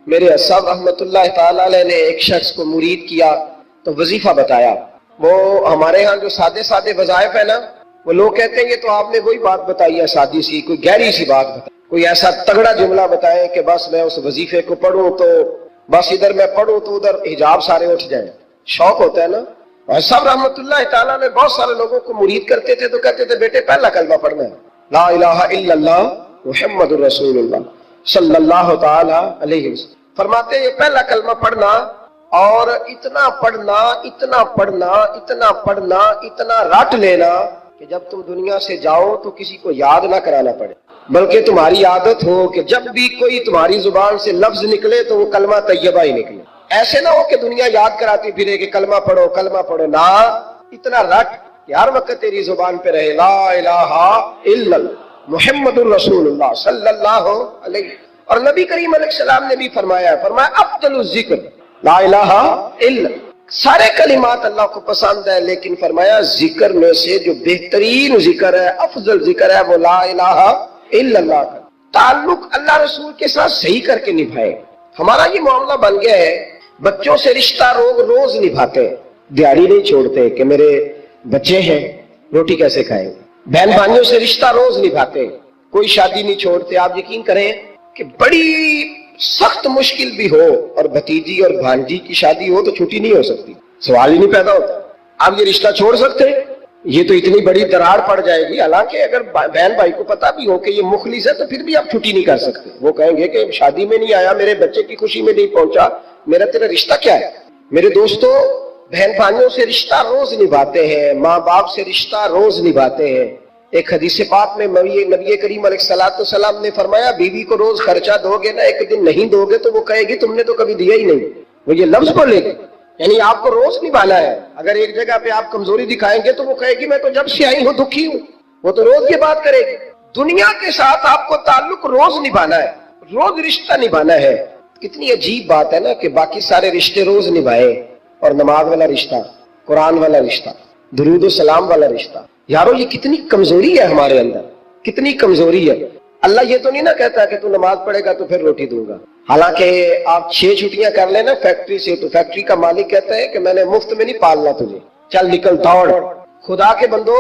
میرے صاحب رحمۃ اللہ تعالی علیہ نے ایک شخص کو مرید کیا تو وظیفہ بتایا. وہ ہمارے ہاں جو سادے سادے وظائف ہے نا، وہ لوگ کہتے ہیں یہ تو آپ نے وہی بات بتائی ہے سادی سی، کوئی گہری سی بات بتائی، کوئی ایسا تگڑا جملہ بتائے کہ بس میں اس وظیفے کو پڑھوں تو بس ادھر میں پڑھوں تو ادھر حجاب سارے اٹھ جائیں. شوق ہوتا ہے نا. اور صاحب رحمۃ اللہ تعالیٰ نے بہت سارے لوگوں کو مرید کرتے تھے تو کہتے تھے بیٹے پہلا کلمہ پڑھنا ہے، لا الہ الا اللہ محمد الرسول اللہ صلی اللہ تعالی علیہ وسلم. فرماتے یہ پہلا کلمہ پڑھنا اور اتنا پڑھنا اتنا پڑھنا اتنا پڑھنا اتنا رٹ لینا کہ جب تم دنیا سے جاؤ تو کسی کو یاد نہ کرانا پڑے، بلکہ تمہاری عادت ہو کہ جب بھی کوئی تمہاری زبان سے لفظ نکلے تو وہ کلمہ طیبہ ہی نکلے. ایسے نہ ہو کہ دنیا یاد کراتی پھرے کہ کلمہ پڑھو نہ، اتنا رٹ کہ ہر وقت تیری زبان پہ رہے لا الہ الا اللہ محمد الرسول اللہ صلی اللہ علیہ. اور نبی کریم علیہ السلام نے بھی فرمایا افضل الذکر لا الہ الا. سارے کلمات اللہ کو پسند ہے، لیکن فرمایا ذکر میں سے جو بہترین ذکر ہے، افضل ذکر ہے، وہ لا الہ الا اللہ کا. تعلق اللہ رسول کے ساتھ صحیح کر کے نبھائے. ہمارا یہ معاملہ بن گیا ہے، بچوں سے رشتہ روز نبھاتے ہیں، دیہڑی نہیں چھوڑتے کہ میرے بچے ہیں روٹی کیسے کھائیں. بہن بھائیوں سے رشتہ روز نبھاتے ہیں، کوئی شادی نہیں چھوڑتے. آپ یقین کریں کہ بڑی سخت مشکل بھی ہو اور بھتیجی اور بھانجی کی شادی ہو تو چھٹی نہیں ہو سکتی، سوال ہی نہیں پیدا ہوتا. آپ یہ رشتہ چھوڑ سکتے ہیں؟ یہ تو اتنی بڑی دراڑ پڑ جائے گی. حالانکہ اگر بہن بھائی کو پتا بھی ہو کہ یہ مخلص ہے تو پھر بھی آپ چھٹی نہیں کر سکتے. وہ کہیں گے کہ شادی میں نہیں آیا، میرے بچے کی خوشی میں نہیں پہنچا، میرا تیرا رشتہ کیا ہے. میرے دوستو، بہن بھائیوں سے رشتہ روز نبھاتے ہیں، ماں باپ سے رشتہ روز نبھاتے ہیں. ایک حدیث پاک میں نبی کریم علیہ السلام نے فرمایا بیوی کو روز خرچہ دو گے نا، ایک دن نہیں دو گے تو وہ کہے گی تم نے تو کبھی دیا ہی نہیں. وہ یہ لفظ بولے گی، یعنی آپ کو روز نبھانا ہے. اگر ایک جگہ پہ آپ کمزوری دکھائیں گے تو وہ کہے گی میں تو جب سے آئی ہوں دکھی ہوں. وہ تو روز یہ بات کرے گی. دنیا کے ساتھ آپ کو تعلق روز نبھانا ہے، روز رشتہ نبھانا ہے. کتنی عجیب بات ہے نا کہ باقی سارے رشتے روز نبھائے اور نماز والا رشتہ، قرآن والا رشتہ، درود و سلام والا رشتہ. یارو یہ کتنی کمزوری ہے ہمارے اندر، کتنی کمزوری ہے. اللہ یہ تو نہیں نہ کہتا کہ تو نماز پڑھے گا تو پھر روٹی دوں گا. حالانکہ آپ 6 چھٹیاں کر لینا فیکٹری سے تو فیکٹری کا مالک کہتا ہے کہ میں نے مفت میں نہیں پالنا تجھے، چل نکل دوڑ. خدا کے بندو،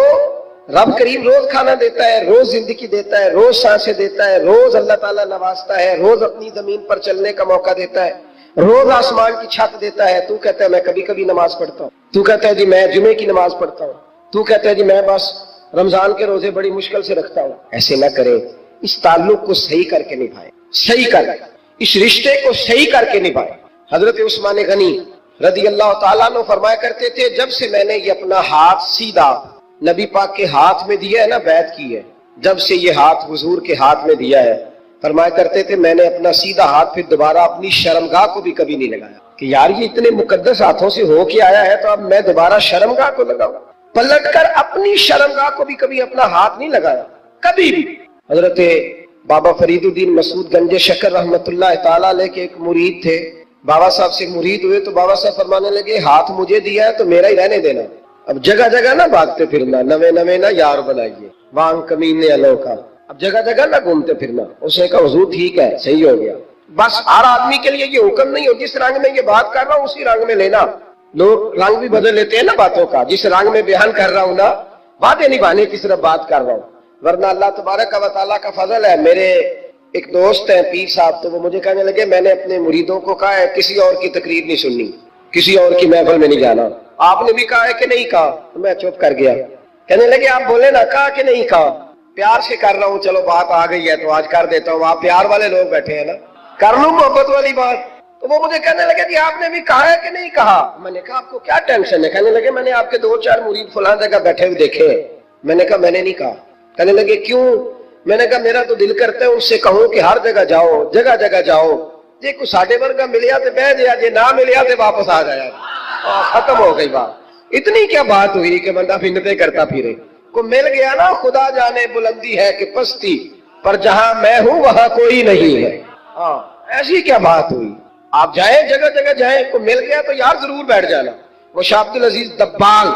رب کریم روز کھانا دیتا ہے، روز زندگی دیتا ہے، روز سانسیں دیتا ہے، روز اللہ تعالیٰ نوازتا ہے، روز اپنی زمین پر چلنے کا موقع دیتا ہے، روز آسمان کی چھت دیتا ہے. تو کہتا ہے میں کبھی کبھی نماز پڑھتا ہوں، تو کہتا ہے جی میں جمعے کی نماز پڑھتا ہوں، تو کہتا ہے جی میں بس رمضان کے روزے بڑی مشکل سے رکھتا ہوں. ایسے نہ کرے. اس تعلق کو صحیح کر کے نبھائے، صحیح کر اس رشتے کو صحیح کر کے نبھائے. حضرت عثمان غنی رضی اللہ تعالیٰ عنہ فرمایا کرتے تھے جب سے میں نے یہ اپنا ہاتھ سیدھا نبی پاک کے ہاتھ میں دیا ہے نا، بیعت کی ہے، جب سے یہ ہاتھ حضور کے ہاتھ میں دیا ہے، فرمایا کرتے تھے میں نے اپنا سیدھا ہاتھ پھر دوبارہ اپنی شرمگاہ کو بھی کبھی نہیں لگایا کہ یار یہ اتنے مقدس ہاتھوں سے ہو کے آیا ہے تو اب میں دوبارہ شرمگاہ کو لگاؤں. پلٹ کر اپنی شرمگاہ کو بھی کبھی اپنا ہاتھ نہیں لگایا، کبھی بھی. حضرت بابا فرید الدین مسعود گنج شکر رحمت اللہ تعالیٰ علیہ کے ایک مرید تھے. بابا صاحب سے مرید ہوئے تو بابا صاحب فرمانے لگے ہاتھ مجھے دیا ہے تو میرا ہی رہنے دینا، اب جگہ جگہ نہ بھاگتے پھرنا، نوے نہ یار بنائیے وانگ کمینے الو کا، اب جگہ جگہ نہ گھومتے پھرنا. اس نے کہا حضور ٹھیک ہے، صحیح ہو گیا. بس ہر آدمی کے لیے یہ حکم نہیں ہو جس رنگ میں یہ بات کر رہا ہوں اسی رنگ میں لینا. لوگ رنگ بھی بدل لیتے ہیں نا باتوں کا. جس رنگ میں بیان کر رہا ہوں نا، باتیں نبھانے کی صرف بات کر رہا ہوں. ورنہ اللہ تبارک و تعالیٰ کا فضل ہے. میرے ایک دوست ہیں پیر صاحب، تو وہ مجھے کہنے لگے میں نے اپنے مریدوں کو کہا ہے کسی اور کی تقریر نہیں سننی، کسی اور کی محفل میں نہیں جانا. آپ نے بھی کہا ہے کہ نہیں کہا؟ تو میں چپ کر گیا. کہنے لگے آپ بولے نا، کہا کہ نہیں کہا. پیار سے کر رہا ہوں، چلو بات آ گئی ہے تو آج کر دیتا ہوں. آپ پیار والے لوگ بیٹھے ہیں نا، کر لوں محبت والی بات. تو وہ مجھے کہنے لگے جی آپ نے بھی کہا ہے کہ نہیں کہا؟ میں نے کہا آپ کو کیا ٹینشن ہے؟ کہنے لگے میں نے آپ کے 2-4 مرید فلاں جگہ بیٹھے ہوئے دیکھے. میں نے کہا میں نے نہیں کہا. کہنے لگے کیوں؟ میں نے کہا میرا تو دل کرتا ہے ان سے کہوں کہ ہر جگہ جاؤ، جگہ جگہ جاؤ. جی کو ساڈے ورگا ملیا تو بہ جیا، جی نہ ملیا تو واپس آ جایا. ختم ہو گئی بات. اتنی کیا بات ہوئی کہ بندہ فنتیں کرتا پھرے. کو مل گیا نا، خدا جانے بلندی ہے کہ پستی، پر جہاں میں ہوں وہاں کوئی نہیں ہے. ہاں ایسی کیا بات ہوئی. آپ جائیں جگہ جگہ جائیں، کو مل گیا تو یار ضرور بیٹھ جانا. وہ شاہ عبد العزیز دبال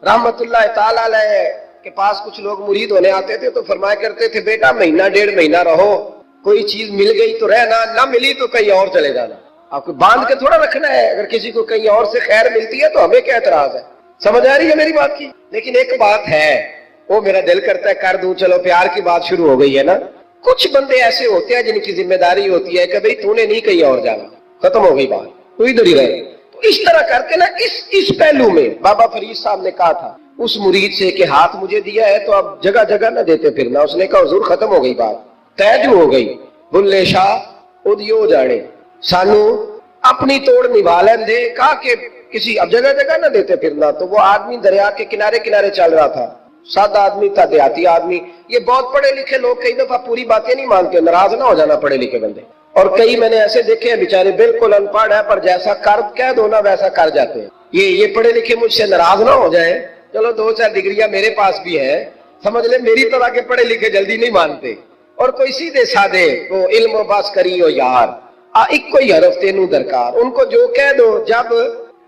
رحمت اللہ تعالیٰ علیہ کے پاس کچھ لوگ مرید ہونے آتے تھے تو فرمایا کرتے تھے بیٹا 1.5 مہینہ رہو، کوئی چیز مل گئی تو رہنا، نہ ملی تو کہیں اور چلے جانا. آپ کو باندھ کے تھوڑا رکھنا ہے. اگر کسی کو کہیں اور سے خیر ملتی ہے تو ہمیں کیا اعتراض ہے؟ سمجھ آ رہی ہے میری بات کی؟ لیکن ایک بات ہے، وہ میرا دل کرتا ہے کر دوں، چلو پیار کی بات شروع ہو گئی ہے نا. کچھ بندے ایسے ہوتے ہیں جن کی ذمہ داری ہوتی ہے کہ بھئی تو نے نہیں کہیں اور جانا، ختم ہو گئی بات، تو ادھر ہی رہے. تو اس طرح کر کے نا اس پہلو میں بابا فرید صاحب نے کہا تھا اس مرید سے کہ ہاتھ مجھے دیا ہے تو اب جگہ جگہ نہ دیتے پھرنا. اس نے کہا حضور ختم ہو گئی بات، طے جو ہو گئی. بلے شاہ ادیو جانے سانو اپنی توڑ نبھا لین دے. کہا کہ کسی اب جگہ جگہ نہ دیتے پھرنا. تو وہ آدمی دریا کے کنارے کنارے چل رہا تھا، سادہ آدمی تھا، دیہاتی آدمی. یہ بہت پڑھے لکھے لوگ کئی دفعہ پوری باتیں نہیں مانتے، ناراض نہ ہو جانا پڑھے لکھے بندے. اور کئی میں نے ایسے دیکھے ہیں بیچارے بالکل ان پڑھ ہے پر جیسا کر کہہ دو نا ویسا کر جاتے ہیں. یہ پڑھے لکھے مجھ سے ناراض نہ ہو جائیں. چلو 2-4 ڈگریاں میرے پاس بھی ہے، سمجھ لے میری طرح کے پڑھے لکھے جلدی نہیں مانتے. اور کوئی سیدھے سادے وہ علم و بس کری ہو یار، ایک کوئی حرف تینوں درکار. ان کو جو کہہ دو جب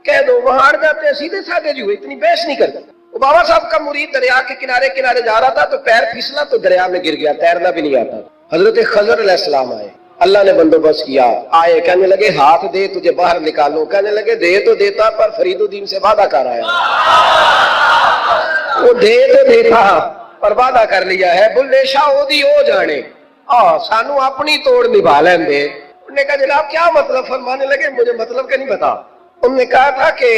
کہہ دو وہاں اڑ جاتے ہیں، سیدھے سادے جو اتنی بحث نہیں کرتے. وہ بابا صاحب کا مرید دریا کے کنارے کنارے جا رہا تھا تو پیر پھسلا تو دریا میں گر گیا، تیرنا بھی نہیں آتا. حضرت خضر علیہ السلام آئے، اللہ نے بندوبست کیا. آئے کہنے لگے ہاتھ دے تجھے باہر نکالو. کہنے لگے دے تو دیتا پر فرید الدین سے وعدہ کر آیا. وہ دے تو دیتا پر وعدہ کر لیا ہے. بلے شاہ اودی ہو جانے سانو اپنی توڑ نبھا لین دے. انہوں نے کہا جناب کیا مطلب؟ فرمانے لگے مجھے مطلب کہ نہیں بتا. انہوں نے کہا تھا کہ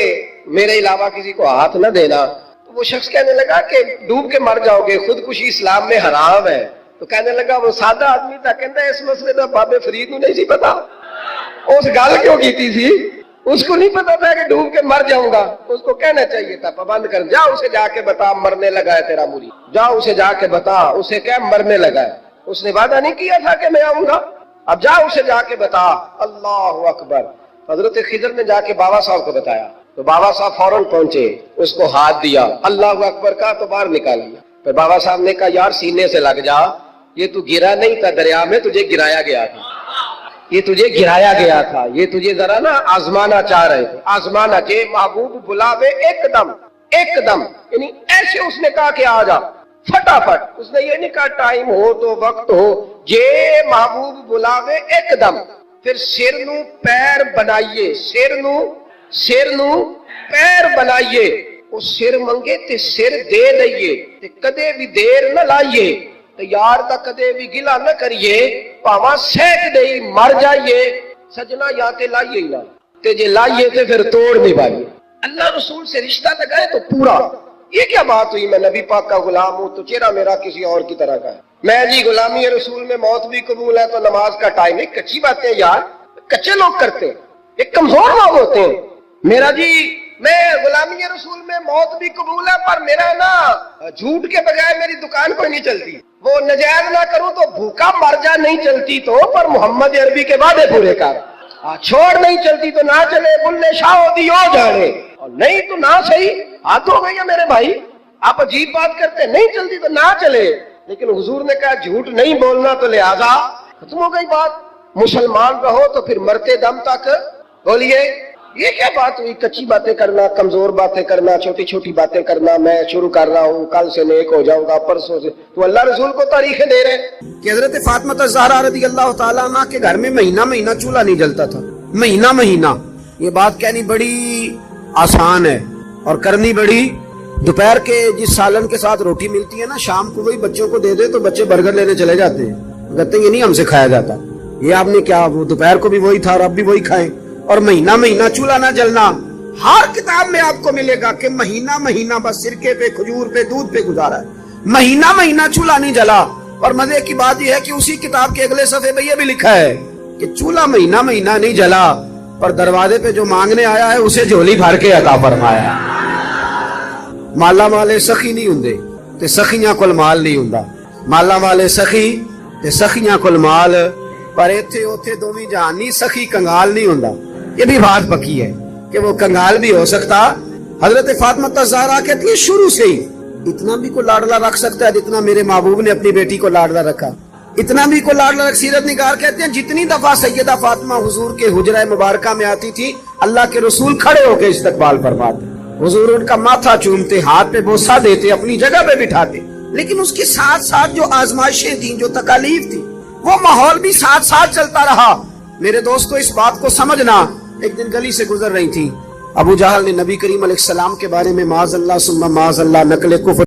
میرے علاوہ کسی کو ہاتھ نہ دینا. تو وہ شخص کہنے لگا کہ ڈوب کے مر جاؤ گے، خودکشی اسلام میں حرام ہے. تو کہنے لگا وہ سادہ آدمی تھا، کہتا ہے اس مسئلے کا بابے فرید نو نہیں سی پتا. اس گل کیوں کیتی تھی؟ اس کو نہیں پتا تھا کہ ڈوب کے مر جاؤں گا. اس کو کہنا چاہیے تھا پابند کر، جا اسے جا کے بتا مرنے لگا ہے تیرا مرید، جا اسے جا کے بتا، اسے کہہ مرنے لگا ہے. اس نے وعدہ نہیں کیا تھا کہ میں آؤں گا؟ اب جا اسے جا کے بتا. اللہ اکبر. حضرت خضر نے جا کے بابا صاحب کو بتایا تو بابا صاحب فوراً پہنچے، اس کو ہاتھ دیا، اللہ اکبر کہا تو باہر نکال لیا. پھر بابا صاحب نے کہا یار سینے سے لگ جا، یہ تو گرا نہیں تھا دریا میں، تجھے گرایا گیا تھا. یہ تجھے گرایا گیا تھا، یہ تجھے ذرا نا آزمانا چاہ رہے تھے. آزمانا کہ محبوب بلاوے ایک دم یعنی ایسے اس نے کہا کہ آ جا فٹافٹ. اس نے یہ نہیں کہا ٹائم ہو تو وقت ہو، یہ محبوب بلاوے ایک دم. پھر سر نو پیر بنائیے، سر نو پیر بنائیے. وہ سر منگے تے سر دے دئیے تے کدے بھی دیر نہ لائیے. تے یار دا کدے بھی گلا نہ کریے، پاواں سینک دئی مر جائیے. سجنا یا تے لائیے ہی نہ، تے جے لائیے تے پھر توڑ نہیں پائیے. اللہ رسول سے رشتہ لگائے تو پورا. یہ کیا بات ہوئی میں نبی پاک کا غلام ہوں تو چہرہ میرا کسی اور کی طرح کا ہے. میں جی غلامی رسول میں موت بھی قبول ہے تو نماز کا ٹائم. ایک کچی باتیں یار کچے لوگ کرتے ہیں، ایک کمزور لوگ ہوتے ہیں. میرا جی میں غلامی رسول میں موت بھی قبول ہے پر میرا نا جھوٹ کے بغیر میری دکان کوئی نہیں چلتی. وہ نجائز نہ کروں تو بھوکا مر جا، نہیں چلتی تو پر محمد عربی کے وعدے پورے کر. چھوڑ نہیں چلتی تو نہ چلے، بلے شاہ دی ہو جانے، اور نہیں تو نہ صحیح. ہاتھ ہو گئی ہے میرے بھائی، آپ عجیب بات کرتے ہیں. نہیں چلتی تو نہ چلے. لیکن حضور نے کہا جھوٹ نہیں بولنا تو لہذا ختم ہو گئی بات. مسلمان رہو تو پھر مرتے دم تک بولیے. یہ کیا بات ہوئی؟ کچی باتیں کرنا، کمزور باتیں کرنا، چھوٹی چھوٹی باتیں کرنا. میں شروع کر رہا ہوں، کل سے نیک ہو جاؤں گا، پرسوں سے. تو اللہ رسول کو تاریخیں دے رہے ہیں کہ حضرت فاطمہ الزہرا رضی اللہ تعالیٰ عنہ کے گھر میں مہینہ چولہا نہیں جلتا تھا. مہینہ. یہ بات کہنی بڑی آسان ہے اور کرنی بڑی. دوپہر کے جس سالن کے ساتھ روٹی ملتی ہے نا، شام کو وہی بچوں کو دے دے تو بچے برگر لینے چلے جاتے ہیں. کہتے ہیں یہ نہیں ہم سے کھایا جاتا. یہ آپ نے کیا، وہ دوپہر کو بھی وہی تھا اور اب بھی وہی کھائیں. اور مہینہ چولہا نہ جلنا. ہر کتاب میں آپ کو ملے گا کہ مہینہ بس سرکے پہ، کھجور پہ، دودھ پہ گزارا ہے. مہینہ چولہا نہیں جلا. اور مزے کی بات یہ ہے کہ اسی کتاب کے اگلے صفحے پہ یہ بھی لکھا ہے کہ چولہا مہینہ نہیں جلا پر دروازے پہ جو مانگنے آیا ہے اسے جھولی بھر کے عطا فرمایا. مالا والے سخی نہیں ہوندے تے سخیاں کول مال نہیں ہوندا. مالا والے سخی تے سخیاں کول مال، پر ایتھے اوتھے دوویں جہانی سخی کنگال نہیں ہوندا. یہ بھی بات پکی ہے کہ وہ کنگال بھی ہو سکتا. حضرت فاطمہ الزہرا کہتی ہے شروع سے ہی اتنا بھی کو لاڈلا رکھ سکتا ہے جتنا میرے محبوب نے اپنی بیٹی کو لاڈلا رکھا. اتنا بھی کو لاڈلا رکھ. سیرت نگار کہتے ہیں جتنی دفعہ سیدہ فاطمہ حضور کے حجرہ مبارکہ میں آتی تھی اللہ کے رسول کھڑے ہو کے استقبال فرماتے. حضور ان کا ماتھا چومتے، ہاتھ پہ بوسہ دیتے، اپنی جگہ پہ بٹھاتے. لیکن اس کے ساتھ جو آزمائشیں تھیں، جو تکالیف تھی، وہ ماحول بھی ساتھ ساتھ چلتا رہا. میرے دوستو اس بات کو سمجھنا. ایک دن گلی سے گزر رہی تھی, ابو جہل نے نبی کریم علیہ السلام کے بارے میں معاذ اللہ ثم معاذ اللہ نقل کفر